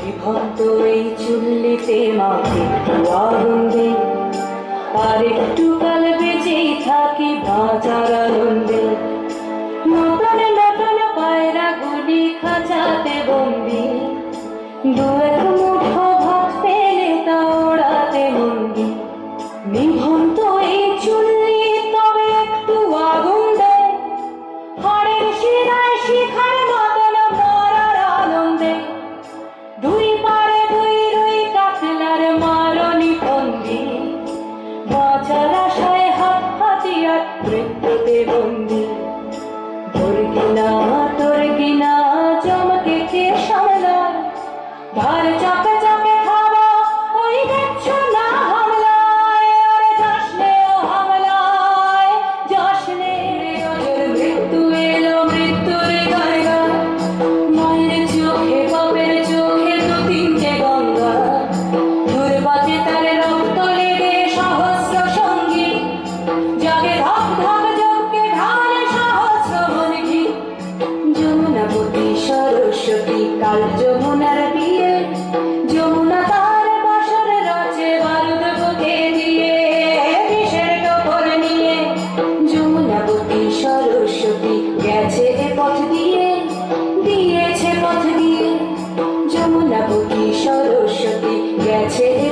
নিভন্ত এই চুল্লিতে মাকে আগুন দে, আর একটু কাল বেঁচেই থাকি বাঁচার আনন্দে। নতুন নতুন পায়রা গুলি খাঁচাতে বন্দি, দু এক মুঠো ভাত পেলে তা ওড়াতে মন্দি। নিভন্ত এই চুল্লি তবে একটু আগুন দে, হাড়ের শিরায় শিখার মতন মরার আনন্দে। দুই পারে দুই রুই কাতলার মারণি ফন্দি, বাঁচার আশায় হাত হাতিয়ার মৃত্যুতে বন্দি। তোর কিনা জমকে কে সামলায়, ধার চাপে চাপে খাওয়া ওই দেখছো না হামলায়। আরে যাসনে ও হামলায়, যাসনে রে অজর, মৃত্যু এলো মৃত্যুর গায় গায়। মায়ের চোখে বাপের চোখে দু তিনটে গঙ্গা, দুর্বাতে তার রক্ত লেগে সহস্র সঙ্গী, যাকে ধক ধক যজ্ঞে ঢালে সহস্র মনঘি। যমুনাবতী সরস্বতী কাল যমুনার বিয়ে, যমুনা তার বাসর রচে বারুদ বুকে দিয়ে, বিষের টোপর নিয়ে। যমুনাবতী সরস্বতী গেছে এ পথ দিয়ে, দিয়েছে পথ দিয়ে। যমুনাবতী সরস্বতী গেছে এ